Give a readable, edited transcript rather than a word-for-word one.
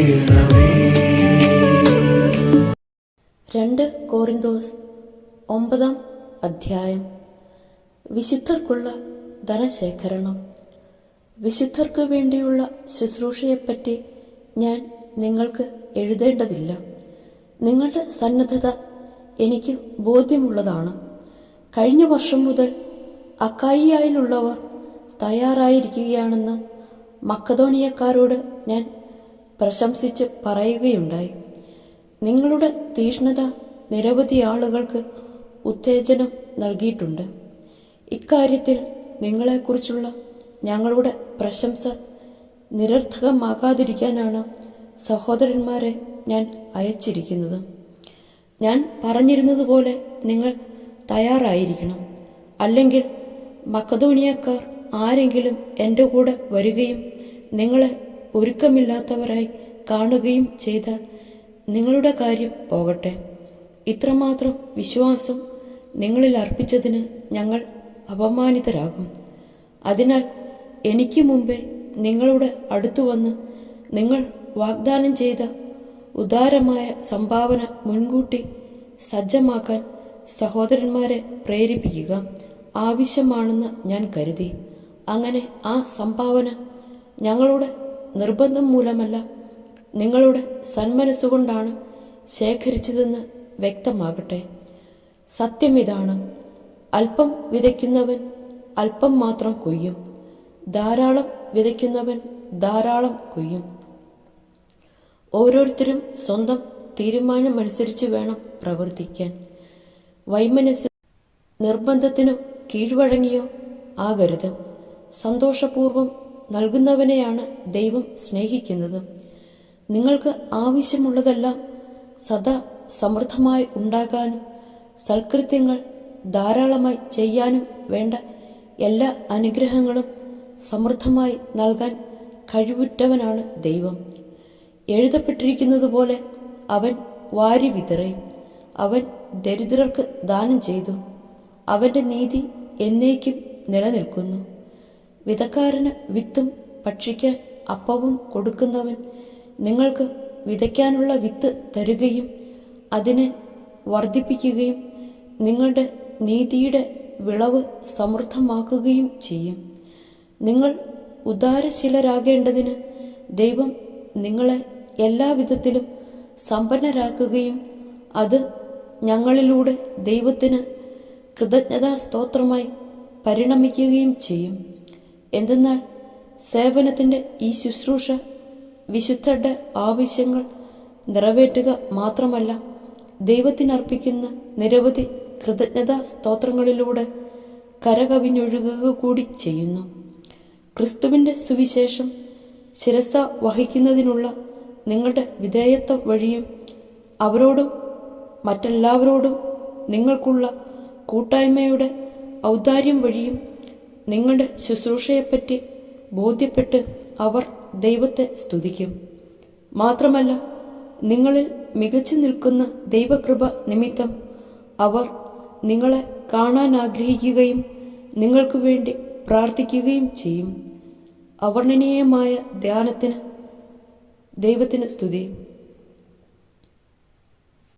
2 കോറിന്തോസ് 9 വിശുദ്ധർക്കുള്ള ധനശേഖരണം. വിശുദ്ധർക്ക് വേണ്ടിയുള്ള ശുശ്രൂഷയെപ്പറ്റി ഞാൻ നിങ്ങൾക്ക് എഴുതേണ്ടതില്ല. നിങ്ങളുടെ സന്നദ്ധത എനിക്ക് ബോധ്യമുള്ളതാണ്. കഴിഞ്ഞ വർഷം മുതൽ അക്കായിയായിലുള്ളവർ തയ്യാറായിരിക്കുകയാണെന്ന് മക്കതോനിയക്കാരോട് ഞാൻ പ്രശംസിച്ച് പറയുകയുണ്ടായി. നിങ്ങളുടെ തീഷ്ണത നിരവധി ആളുകൾക്ക് ഉത്തേജനം നൽകിയിട്ടുണ്ട്. ഇക്കാര്യത്തിൽ നിങ്ങളെക്കുറിച്ചുള്ള ഞങ്ങളുടെ പ്രശംസ നിരർത്ഥകമാകാതിരിക്കാനാണ് സഹോദരന്മാരെ ഞാൻ അയച്ചിരിക്കുന്നത്. ഞാൻ പറഞ്ഞിരുന്നതുപോലെ നിങ്ങൾ തയ്യാറായിരിക്കണം. അല്ലെങ്കിൽ മക്കതോനിയക്കാർ ആരെങ്കിലും എൻ്റെ കൂടെ വരികയും നിങ്ങളെ ഒരുക്കമില്ലാത്തവരായി കാണുകയും ചെയ്താൽ നിങ്ങളുടെ കാര്യം പോകട്ടെ. ഇത്രമാത്രം വിശ്വാസം നിങ്ങളിൽ അർപ്പിച്ചതിന് ഞങ്ങൾ അപമാനിതരാകും. അതിനാൽ എനിക്ക് മുമ്പേ നിങ്ങളുടെ അടുത്തു വന്ന് നിങ്ങൾ വാഗ്ദാനം ചെയ്ത ഉദാരമായ സംഭാവന മുൻകൂട്ടി സജ്ജമാക്കാൻ സഹോദരന്മാരെ പ്രേരിപ്പിക്കുക ആവശ്യമാണെന്ന് ഞാൻ കരുതി. അങ്ങനെ ആ സംഭാവന ഞങ്ങളുടെ നിർബന്ധം മൂലമല്ല, നിങ്ങളുടെ സന്മനസ്സുകൊണ്ടാണ് ശേഖരിച്ചതെന്ന് വ്യക്തമാകട്ടെ. സത്യമിതാണ്, അല്പം വിതയ്ക്കുന്നവൻ അല്പം മാത്രം കൊയ്യും, ധാരാളം വിതയ്ക്കുന്നവൻ ധാരാളം കൊയ്യും. ഓരോരുത്തരും സ്വന്തം തീരുമാനമനുസരിച്ച് വേണം പ്രവർത്തിക്കാൻ. വൈമനസ്സ് നിർബന്ധത്തിനു കീഴ്വഴങ്ങിയോ ആകരുത്. സന്തോഷപൂർവം നൽകുന്നവനെയാണ് ദൈവം സ്നേഹിക്കുന്നത്. നിങ്ങൾക്ക് ആവശ്യമുള്ളതെല്ലാം സദാ സമൃദ്ധമായി ഉണ്ടാകാനും സൽകൃത്യങ്ങൾ ധാരാളമായി ചെയ്യാനും വേണ്ട എല്ലാ അനുഗ്രഹങ്ങളും സമൃദ്ധമായി നൽകാൻ കഴിവുറ്റവനാണ് ദൈവം. എഴുതപ്പെട്ടിരിക്കുന്നതുപോലെ അവൻ വാരി വിതറി, അവൻ ദരിദ്രർക്ക് ദാനം ചെയ്തു. അവന്റെ നീതി എന്നേക്കും നിലനിൽക്കുന്നു. വിതക്കാരന് വിത്തും ഭക്ഷിക്കാൻ അപ്പവും കൊടുക്കുന്നവൻ നിങ്ങൾക്ക് വിതയ്ക്കാനുള്ള വിത്ത് തരുകയും അതിനെ വർദ്ധിപ്പിക്കുകയും നിങ്ങളുടെ നീതിയുടെ വിളവ് സമൃദ്ധമാക്കുകയും ചെയ്യും. നിങ്ങൾ ഉദാരശീലരാകേണ്ടതിന് ദൈവം നിങ്ങളെ എല്ലാവിധത്തിലും സമ്പന്നരാക്കുകയും അത് ഞങ്ങളിലൂടെ ദൈവത്തിന് കൃതജ്ഞതാസ്തോത്രമായി പരിണമിക്കുകയും ചെയ്യും. എന്തെന്നാൽ സേവനത്തിൻ്റെ ഈ ശുശ്രൂഷ വിശുദ്ധരുടെ ആവശ്യങ്ങൾ നിറവേറ്റുക മാത്രമല്ല, ദൈവത്തിനർപ്പിക്കുന്ന നിരവധി കൃതജ്ഞതാ സ്തോത്രങ്ങളിലൂടെ കരകവിഞ്ഞൊഴുകുക കൂടി ചെയ്യുന്നു. ക്രിസ്തുവിൻ്റെ സുവിശേഷം ശിരസ വഹിക്കുന്നതിനുള്ള നിങ്ങളുടെ വിധേയത്വം വഴിയും അവരോടും മറ്റെല്ലാവരോടും നിങ്ങൾക്കുള്ള കൂട്ടായ്മയുടെ ഔദാര്യം വഴിയും നിങ്ങളുടെ ശുശ്രൂഷയെപ്പറ്റി ബോധ്യപ്പെട്ട് അവർ ദൈവത്തെ സ്തുതിക്കും. മാത്രമല്ല, നിങ്ങളിൽ മികച്ചു നിൽക്കുന്ന ദൈവകൃപ നിമിത്തം അവർ നിങ്ങളെ കാണാൻ ആഗ്രഹിക്കുകയും നിങ്ങൾക്ക് വേണ്ടി പ്രാർത്ഥിക്കുകയും ചെയ്യും. അവർണ്ണനീയമായ ധ്യാനത്തിന് ദൈവത്തിന് സ്തുതി.